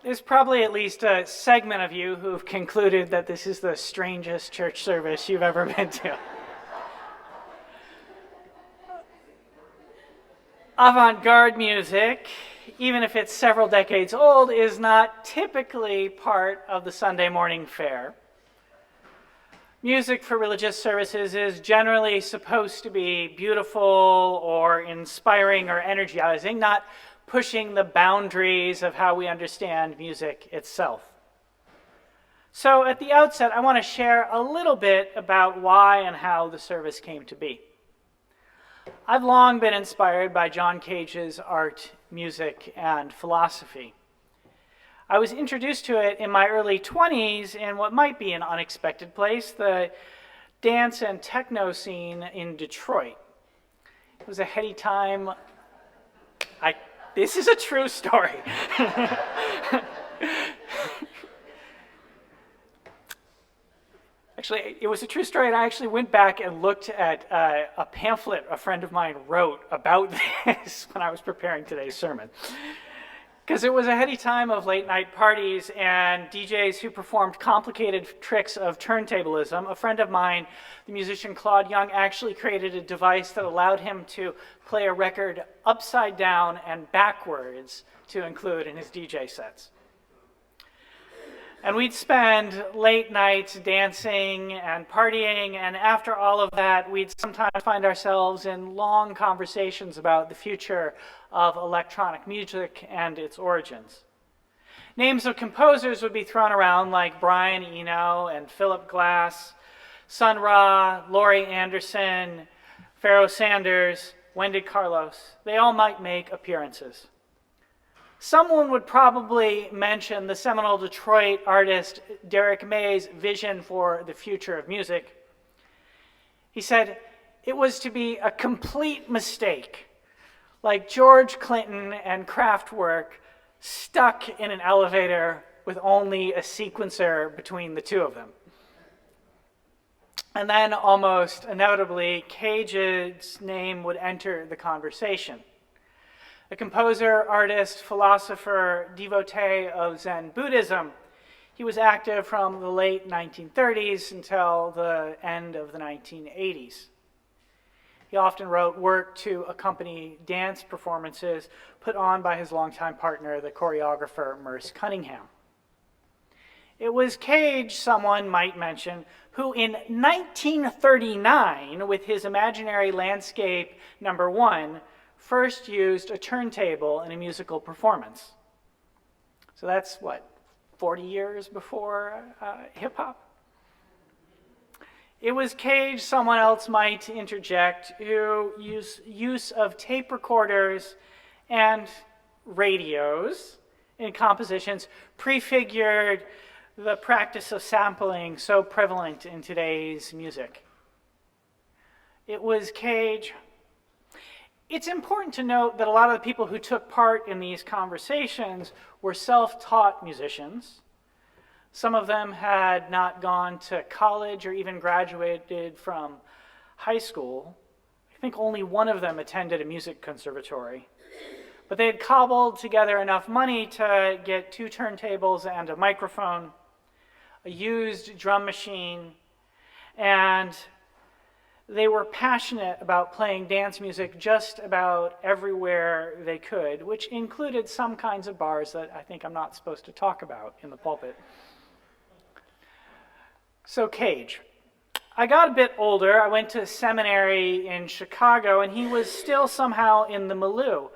There's probably at least a segment of you who've concluded that this is the strangest church service you've ever been to. Avant-garde music, even if it's several decades old, is not typically part of the Sunday morning fare. Music for religious services is generally supposed to be beautiful or inspiring or energizing, not pushing the boundaries of how we understand music itself. So at the outset, I want to share a little bit about why and how the service came to be. I've long been inspired by John Cage's art, music, and philosophy. I was introduced to it in my early 20s in what might be an unexpected place, the dance and techno scene in Detroit. It was a heady time. This is a true story. Actually, it was a true story, and I actually went back and looked at a pamphlet a friend of mine wrote about this when I was preparing today's sermon. Because it was a heady time of late-night parties and DJs who performed complicated tricks of turntablism. A friend of mine, the musician Claude Young, actually created a device that allowed him to play a record upside down and backwards to include in his DJ sets. And we'd spend late nights dancing and partying, and after all of that, we'd sometimes find ourselves in long conversations about the future of electronic music and its origins. Names of composers would be thrown around like Brian Eno and Philip Glass, Sun Ra, Laurie Anderson, Pharoah Sanders, Wendy Carlos. They all might make appearances. Someone would probably mention the seminal Detroit artist Derek May's vision for the future of music. He said, it was to be a complete mistake, like George Clinton and Kraftwerk stuck in an elevator with only a sequencer between the two of them. And then almost inevitably, Cage's name would enter the conversation. A composer, artist, philosopher, devotee of Zen Buddhism. He was active from the late 1930s until the end of the 1980s. He often wrote work to accompany dance performances put on by his longtime partner, the choreographer Merce Cunningham. It was Cage, someone might mention, who in 1939, with his imaginary landscape number 1, first used a turntable in a musical performance. So that's, 40 years before hip-hop? It was Cage, someone else might interject, who use of tape recorders and radios in compositions prefigured the practice of sampling so prevalent in today's music. It was Cage. It's important to note that a lot of the people who took part in these conversations were self-taught musicians. Some of them had not gone to college or even graduated from high school. I think only one of them attended a music conservatory. But they had cobbled together enough money to get 2 turntables and a microphone, a used drum machine, and they were passionate about playing dance music just about everywhere they could, which included some kinds of bars that I think I'm not supposed to talk about in the pulpit. So Cage. I got a bit older. I went to seminary in Chicago, and he was still somehow in the milieu.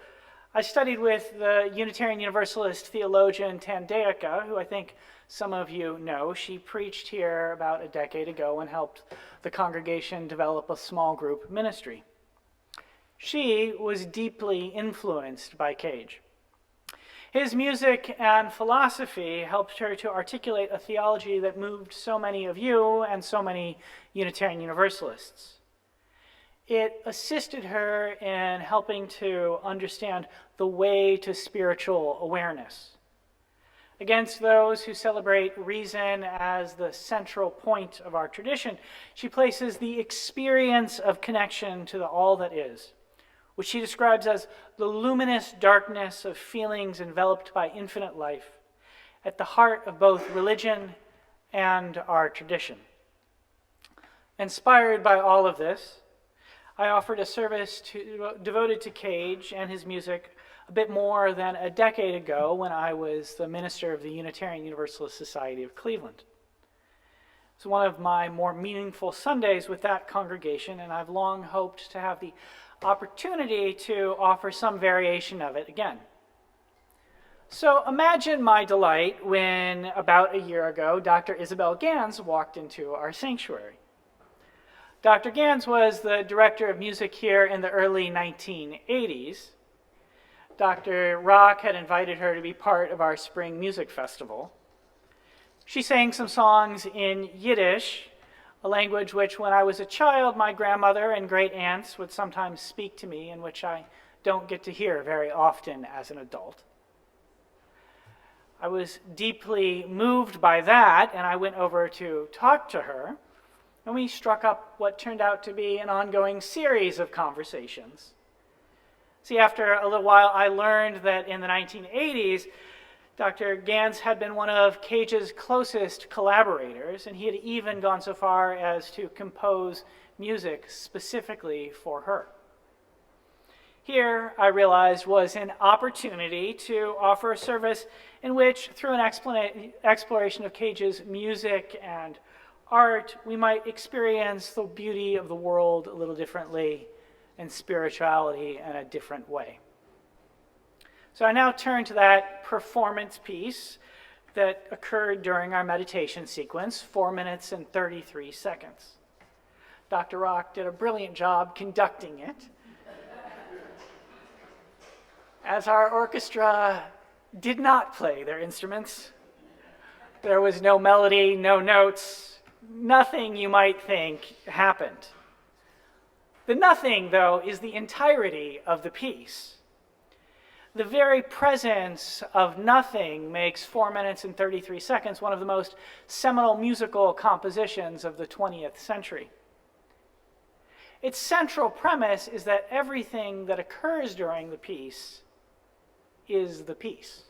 I studied with the Unitarian Universalist theologian Tandaica, who I think some of you know. She preached here about a decade ago and helped the congregation develop a small group ministry. She was deeply influenced by Cage. His music and philosophy helped her to articulate a theology that moved so many of you and so many Unitarian Universalists. It assisted her in helping to understand the way to spiritual awareness. Against those who celebrate reason as the central point of our tradition, she places the experience of connection to the all that is, which she describes as the luminous darkness of feelings enveloped by infinite life, at the heart of both religion and our tradition. Inspired by all of this, I offered a service devoted to Cage and his music a bit more than a decade ago when I was the minister of the Unitarian Universalist Society of Cleveland. It's one of my more meaningful Sundays with that congregation, and I've long hoped to have the opportunity to offer some variation of it again. So imagine my delight when, about a year ago, Dr. Isabelle Ganz walked into our sanctuary. Dr. Ganz was the director of music here in the early 1980s. Dr. Rock had invited her to be part of our spring music festival. She sang some songs in Yiddish, a language which, when I was a child, my grandmother and great aunts would sometimes speak to me, and which I don't get to hear very often as an adult. I was deeply moved by that, and I went over to talk to her, and we struck up what turned out to be an ongoing series of conversations. See, after a little while, I learned that in the 1980s, Dr. Ganz had been one of Cage's closest collaborators, and he had even gone so far as to compose music specifically for her. Here, I realized, was an opportunity to offer a service in which, through an exploration of Cage's music and art, we might experience the beauty of the world a little differently and spirituality in a different way. So I now turn to that performance piece that occurred during our meditation sequence, 4 minutes and 33 seconds. Dr. Rock did a brilliant job conducting it. As our orchestra did not play their instruments, there was no melody, no notes, nothing you might think happened. The nothing, though, is the entirety of the piece. The very presence of nothing makes 4 minutes and 33 seconds one of the most seminal musical compositions of the 20th century. Its central premise is that everything that occurs during the piece is the piece.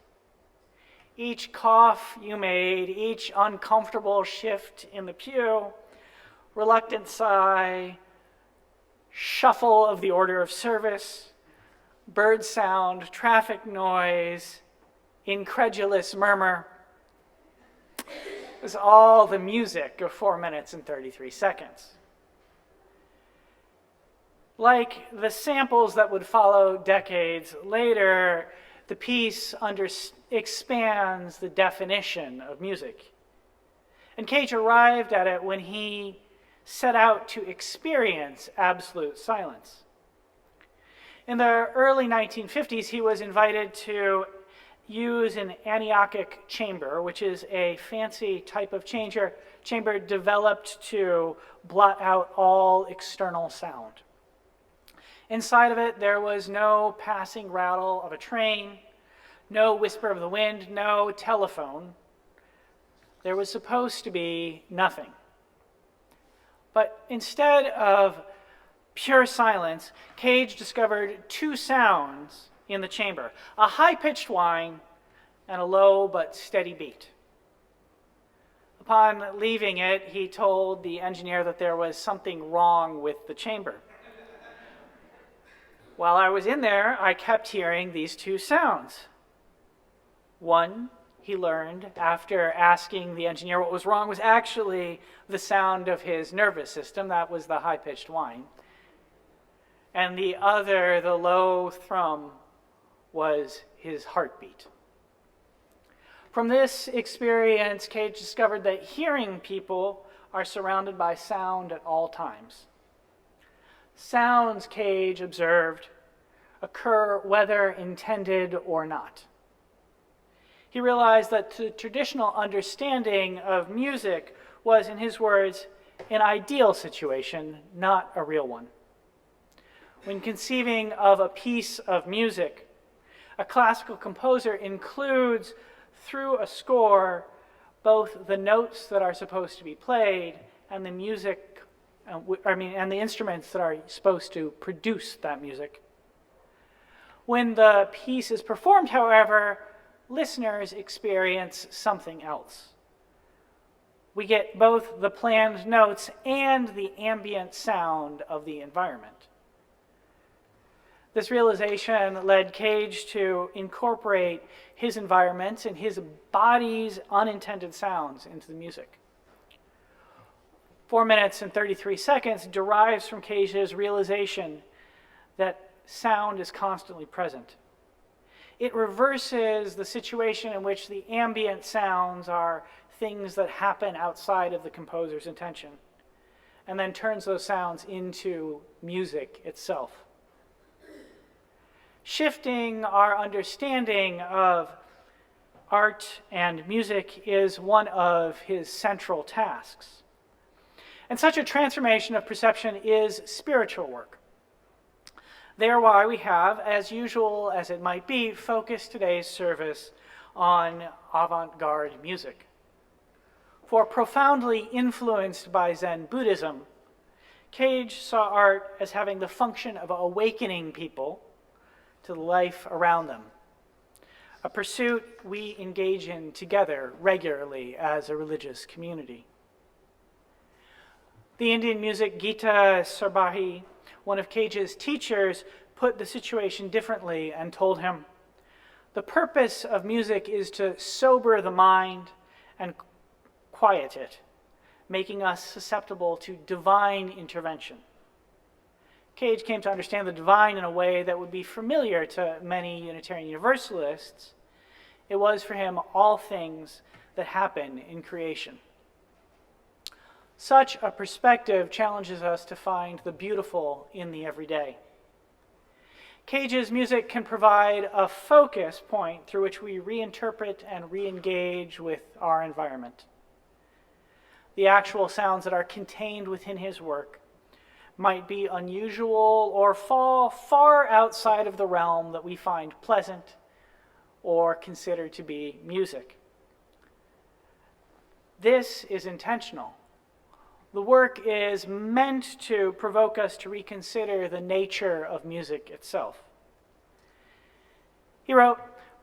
Each cough you made, each uncomfortable shift in the pew, reluctant sigh, shuffle of the order of service, bird sound, traffic noise, incredulous murmur, was all the music of 4 minutes and 33 seconds. Like the samples that would follow decades later, the piece expands the definition of music. And Cage arrived at it when he set out to experience absolute silence. In the early 1950s, he was invited to use an anechoic chamber, which is a fancy type of chamber developed to blot out all external sound. Inside of it, there was no passing rattle of a train, no whisper of the wind, no telephone. There was supposed to be nothing. But instead of pure silence, Cage discovered two sounds in the chamber, a high-pitched whine and a low but steady beat. Upon leaving it, he told the engineer that there was something wrong with the chamber. While I was in there, I kept hearing these two sounds. One, he learned after asking the engineer what was wrong, was actually the sound of his nervous system. That was the high-pitched whine. And the other, the low thrum, was his heartbeat. From this experience, Cage discovered that hearing people are surrounded by sound at all times. Sounds, Cage observed, occur whether intended or not. He realized that the traditional understanding of music was, in his words, an ideal situation, not a real one. When conceiving of a piece of music, a classical composer includes, through a score, both the notes that are supposed to be played and the music, and the instruments that are supposed to produce that music. When the piece is performed, however, listeners experience something else. We get both the planned notes and the ambient sound of the environment. This realization led Cage to incorporate his environment and his body's unintended sounds into the music. 4 minutes and 33 seconds derives from Cage's realization that sound is constantly present. It reverses the situation in which the ambient sounds are things that happen outside of the composer's intention, and then turns those sounds into music itself. Shifting our understanding of art and music is one of his central tasks. And such a transformation of perception is spiritual work. Thereby we have, as usual as it might be, focused today's service on avant-garde music. For profoundly influenced by Zen Buddhism, Cage saw art as having the function of awakening people to the life around them, a pursuit we engage in together regularly as a religious community. The Indian music Gita Sarbahi, one of Cage's teachers, put the situation differently and told him, "The purpose of music is to sober the mind and quiet it, making us susceptible to divine intervention." Cage came to understand the divine in a way that would be familiar to many Unitarian Universalists. It was for him all things that happen in creation. Such a perspective challenges us to find the beautiful in the everyday. Cage's music can provide a focus point through which we reinterpret and re-engage with our environment. The actual sounds that are contained within his work might be unusual or fall far outside of the realm that we find pleasant or consider to be music. This is intentional. The work is meant to provoke us to reconsider the nature of music itself. He wrote,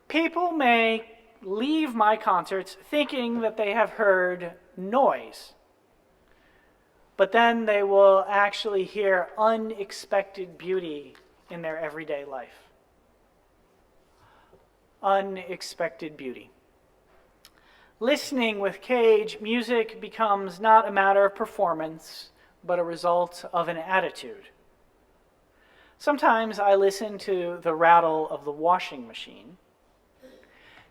"People may leave my concerts thinking that they have heard noise, but then they will actually hear unexpected beauty in their everyday life." Unexpected beauty. Listening with Cage, music becomes not a matter of performance, but a result of an attitude. Sometimes I listen to the rattle of the washing machine.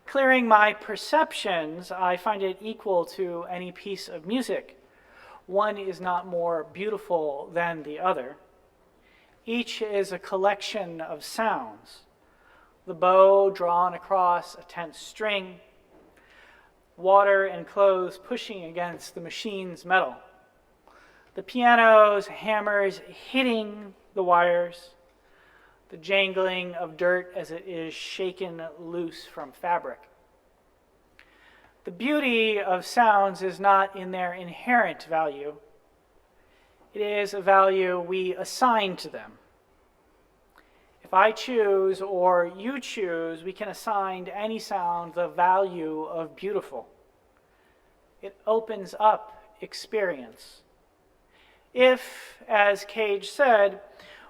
Clearing my perceptions, I find it equal to any piece of music. One is not more beautiful than the other. Each is a collection of sounds. The bow drawn across a tense string, water and clothes pushing against the machine's metal, the piano's hammers hitting the wires, the jangling of dirt as it is shaken loose from fabric. The beauty of sounds is not in their inherent value. It is a value we assign to them. If I choose or you choose, we can assign to any sound the value of beautiful. It opens up experience. If, as Cage said,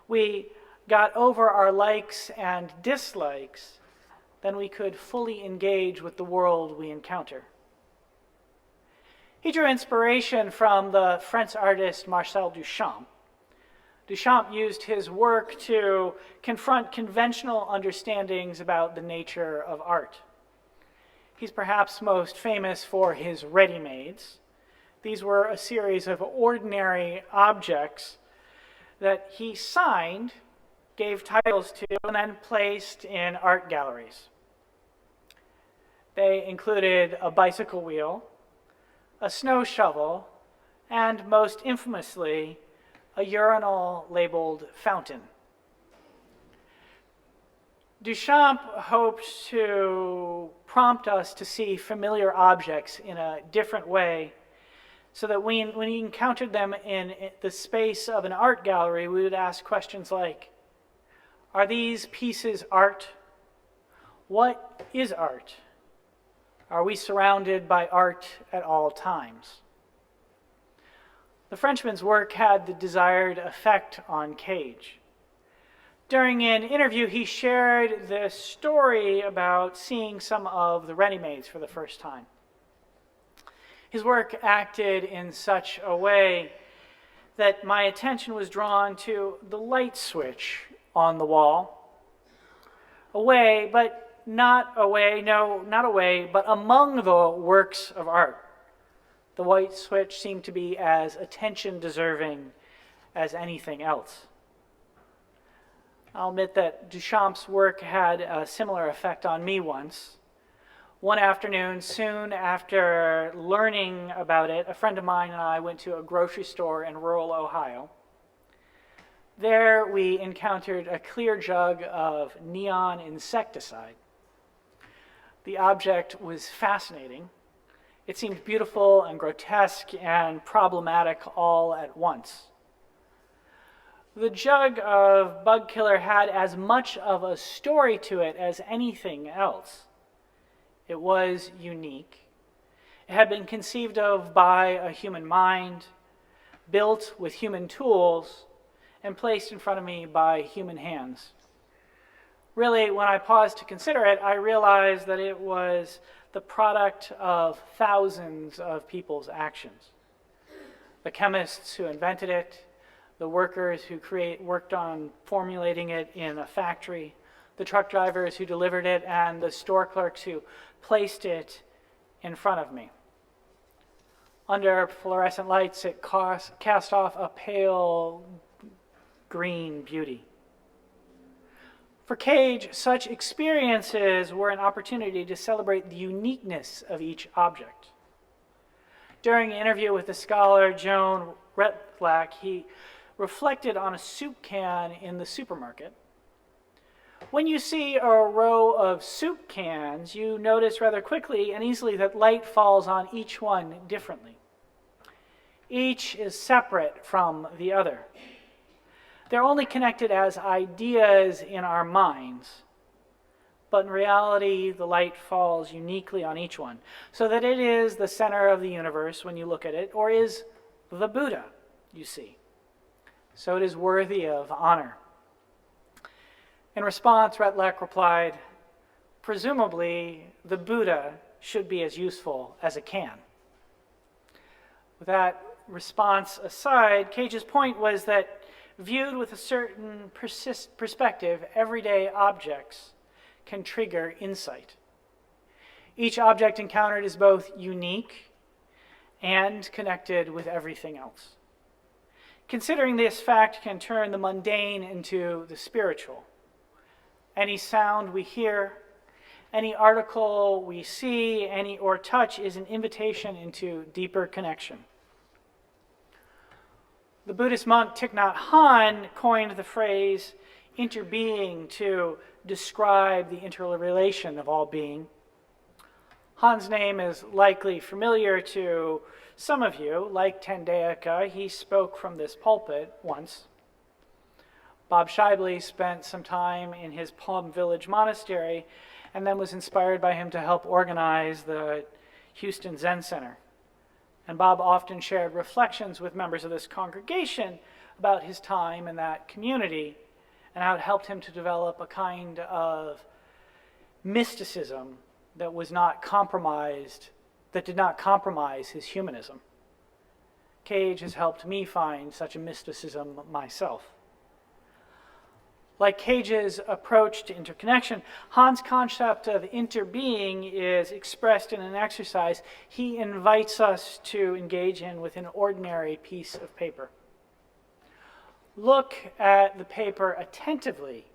we got over our likes and dislikes, then we could fully engage with the world we encounter. He drew inspiration from the French artist Marcel Duchamp. Duchamp used his work to confront conventional understandings about the nature of art. He's perhaps most famous for his ready-mades. These were a series of ordinary objects that he signed, gave titles to, and then placed in art galleries. They included a bicycle wheel, a snow shovel, and most infamously, a urinal labeled fountain. Duchamp hoped to prompt us to see familiar objects in a different way so that when we encountered them in the space of an art gallery, we would ask questions like, are these pieces art? What is art? Are we surrounded by art at all times? The Frenchman's work had the desired effect on Cage. During an interview, he shared this story about seeing some of the ready-mades for the first time. His work acted in such a way that my attention was drawn to the light switch on the wall. Away, but not away, no, not away, but among the works of art. The white switch seemed to be as attention-deserving as anything else. I'll admit that Duchamp's work had a similar effect on me once. One afternoon, soon after learning about it, a friend of mine and I went to a grocery store in rural Ohio. There we encountered a clear jug of neon insecticide. The object was fascinating. It seemed beautiful and grotesque and problematic all at once. The jug of bug killer had as much of a story to it as anything else. It was unique. It had been conceived of by a human mind, built with human tools, and placed in front of me by human hands. Really, when I paused to consider it, I realized that it was the product of thousands of people's actions. The chemists who invented it, the workers who worked on formulating it in a factory, the truck drivers who delivered it, and the store clerks who placed it in front of me. Under fluorescent lights, it cast off a pale green beauty. For Cage, such experiences were an opportunity to celebrate the uniqueness of each object. During an interview with the scholar Joan Retlack, he reflected on a soup can in the supermarket. When you see a row of soup cans, you notice rather quickly and easily that light falls on each one differently. Each is separate from the other. They're only connected as ideas in our minds, but in reality, the light falls uniquely on each one, so that it is the center of the universe when you look at it, or is the Buddha, you see. So it is worthy of honor. In response, Retlack replied, presumably, the Buddha should be as useful as a can. With that response aside, Cage's point was that viewed with a certain perspective, everyday objects can trigger insight. Each object encountered is both unique and connected with everything else. Considering this fact can turn the mundane into the spiritual. Any sound we hear, any article we see, or touch is an invitation into deeper connection. The Buddhist monk Thich Nhat Hanh coined the phrase interbeing to describe the interrelation of all being. Han's name is likely familiar to some of you. Like Tendayaka, he spoke from this pulpit once. Bob Shibley spent some time in his Plum Village Monastery and then was inspired by him to help organize the Houston Zen Center. And Bob often shared reflections with members of this congregation about his time in that community and how it helped him to develop a kind of mysticism that was not compromised, that did not compromise his humanism. Cage has helped me find such a mysticism myself. Like Cage's approach to interconnection, Han's concept of interbeing is expressed in an exercise he invites us to engage in with an ordinary piece of paper. Look at the paper attentively,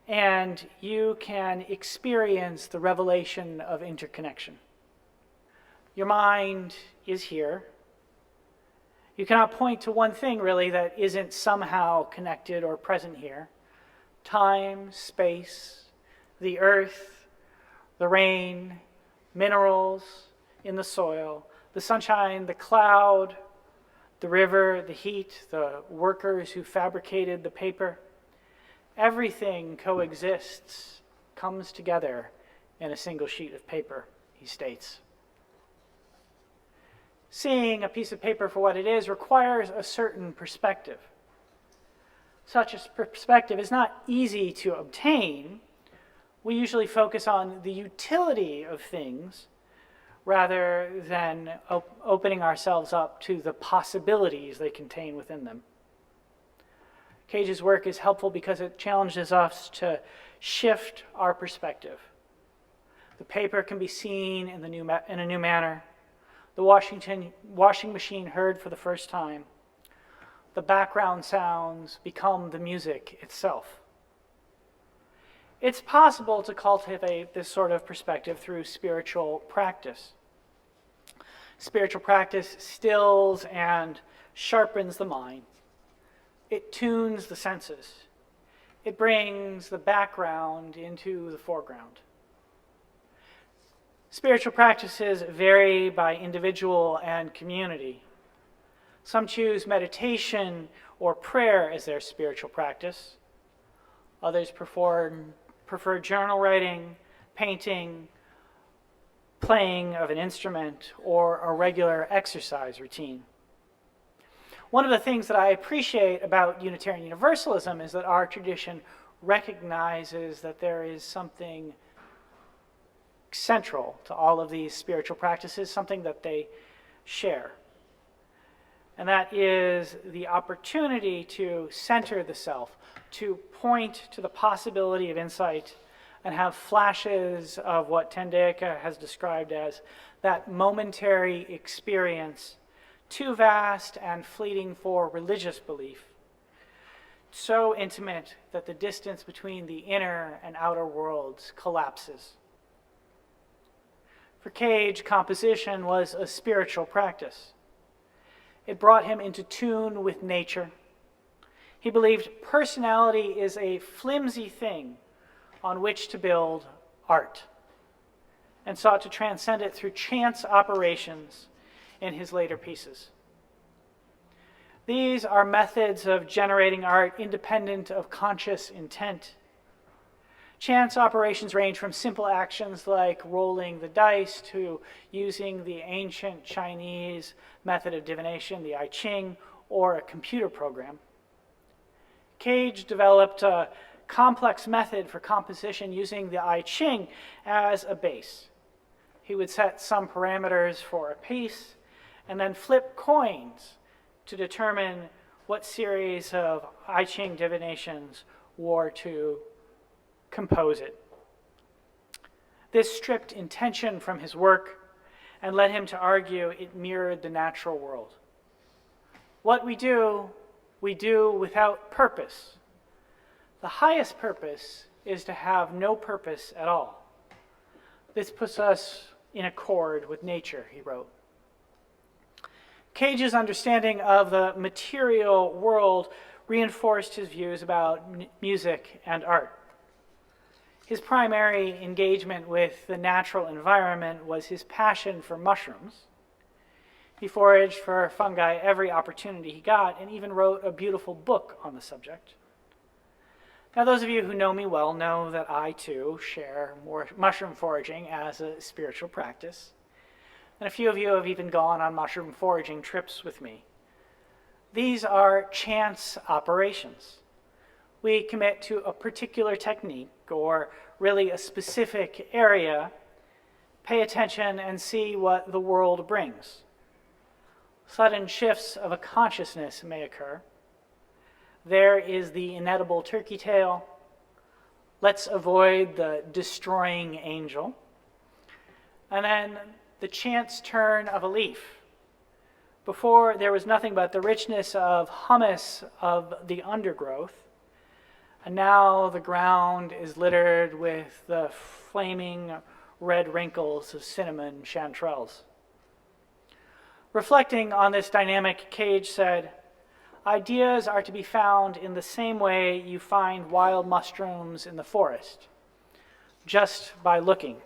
and you can experience the revelation of interconnection. Your mind is here. You cannot point to one thing, really, that isn't somehow connected or present here. Time, space, the earth, the rain, minerals in the soil, the sunshine, the cloud, the river, the heat, the workers who fabricated the paper. Everything coexists, comes together in a single sheet of paper, he states. Seeing a piece of paper for what it is requires a certain perspective. Such a perspective is not easy to obtain. We usually focus on the utility of things rather than opening ourselves up to the possibilities they contain within them. Cage's work is helpful because it challenges us to shift our perspective. The paper can be seen in a new manner. The washing machine heard for the first time. The background sounds become the music itself. It's possible to cultivate this sort of perspective through spiritual practice. Spiritual practice stills and sharpens the mind. It tunes the senses. It brings the background into the foreground. Spiritual practices vary by individual and community. Some choose meditation or prayer as their spiritual practice. Others prefer journal writing, painting, playing of an instrument, or a regular exercise routine. One of the things that I appreciate about Unitarian Universalism is that our tradition recognizes that there is something central to all of these spiritual practices, something that they share. And that is the opportunity to center the self, to point to the possibility of insight and have flashes of what Tendeka has described as that momentary experience, too vast and fleeting for religious belief, so intimate that the distance between the inner and outer worlds collapses. For Cage, composition was a spiritual practice. It brought him into tune with nature. He believed personality is a flimsy thing on which to build art, and sought to transcend it through chance operations in his later pieces. These are methods of generating art independent of conscious intent. Chance operations range from simple actions like rolling the dice to using the ancient Chinese method of divination, the I Ching, or a computer program. Cage developed a complex method for composition using the I Ching as a base. He would set some parameters for a piece and then flip coins to determine what series of I Ching divinations were to compose it. This stripped intention from his work and led him to argue it mirrored the natural world. What we do without purpose. The highest purpose is to have no purpose at all. This puts us in accord with nature, he wrote. Cage's understanding of the material world reinforced his views about music and art. His primary engagement with the natural environment was his passion for mushrooms. He foraged for fungi every opportunity he got and even wrote a beautiful book on the subject. Now, those of you who know me well know that I, too, share mushroom foraging as a spiritual practice. And a few of you have even gone on mushroom foraging trips with me. These are chance operations. We commit to a particular technique or really a specific area, pay attention and see what the world brings. Sudden shifts of a consciousness may occur. There is the inedible turkey tail. Let's avoid the destroying angel. And then the chance turn of a leaf. Before, there was nothing but the richness of humus of the undergrowth. And now the ground is littered with the flaming red wrinkles of cinnamon chanterelles. Reflecting on this dynamic, Cage said, "Ideas are to be found in the same way you find wild mushrooms in the forest, just by looking.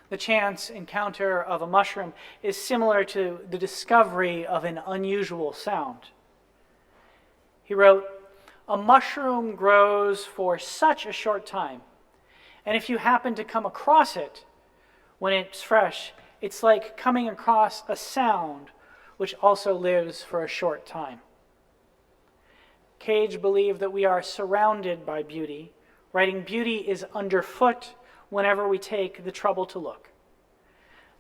The chance encounter of a mushroom is similar to the discovery of an unusual sound." He wrote, "A mushroom grows for such a short time, And if you happen to come across it when it's fresh, it's like coming across a sound which also lives for a short time. Cage believed that we are surrounded by beauty, writing beauty is underfoot whenever we take the trouble to look.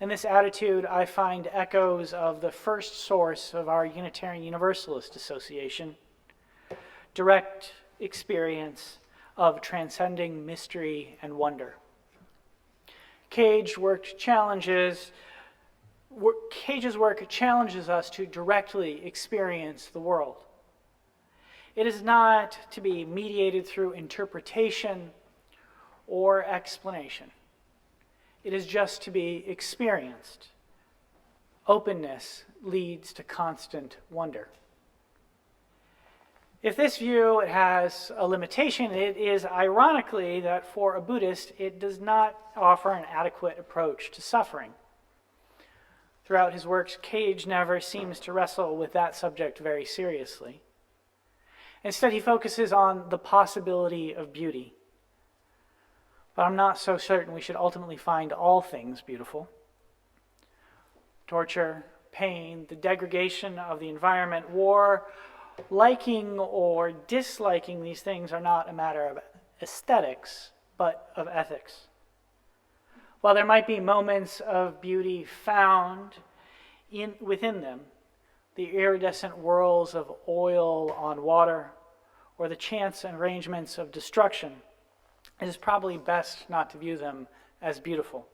In this attitude, I find echoes of the first source of our Unitarian Universalist Association, direct experience of transcending mystery and wonder. Cage's work challenges us to directly experience the world. It is not to be mediated through interpretation or explanation. It is just to be experienced. Openness leads to constant wonder. If this view has a limitation, it is ironically that for a Buddhist, it does not offer an adequate approach to suffering. Throughout his works, Cage never seems to wrestle with that subject very seriously. Instead, he focuses on the possibility of beauty. But I'm not so certain we should ultimately find all things beautiful. Torture, pain, the degradation of the environment, war, liking or disliking these things are not a matter of aesthetics, but of ethics. While there might be moments of beauty found within them, the iridescent whirls of oil on water, or the chance arrangements of destruction, it is probably best not to view them as beautiful.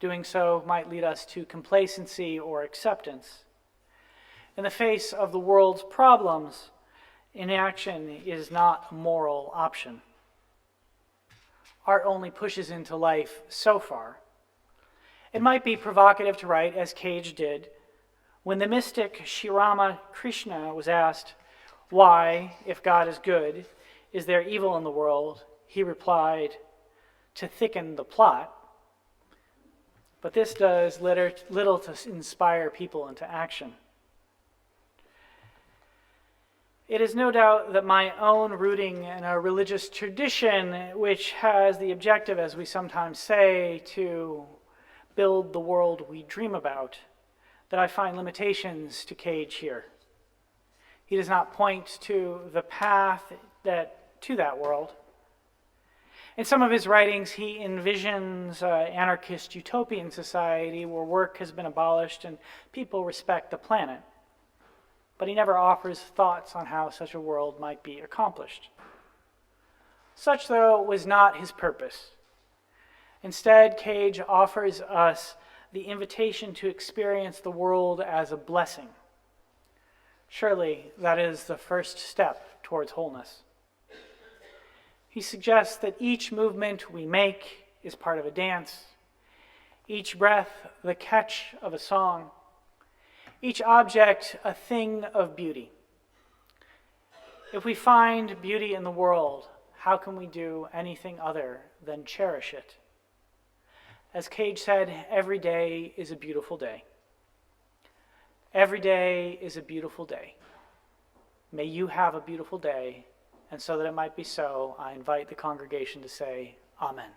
Doing so might lead us to complacency or acceptance. In the face of the world's problems, inaction is not a moral option. Art only pushes into life so far. It might be provocative to write, as Cage did, when the mystic Sri Ramakrishna was asked, "Why, if God is good, is there evil in the world?" He replied, "To thicken the plot." But this does little to inspire people into action. It is no doubt that my own rooting in a religious tradition, which has the objective, as we sometimes say, to build the world we dream about, that I find limitations to Cage here. He does not point to the path to that world. In some of his writings, he envisions an anarchist utopian society where work has been abolished and people respect the planet. But he never offers thoughts on how such a world might be accomplished. Such, though, was not his purpose. Instead, Cage offers us the invitation to experience the world as a blessing. Surely, that is the first step towards wholeness. He suggests that each movement we make is part of a dance, each breath the catch of a song, each object a thing of beauty. If we find beauty in the world, how can we do anything other than cherish it? As Cage said, every day is a beautiful day. Every day is a beautiful day. May you have a beautiful day, and so that it might be so, I invite the congregation to say, Amen.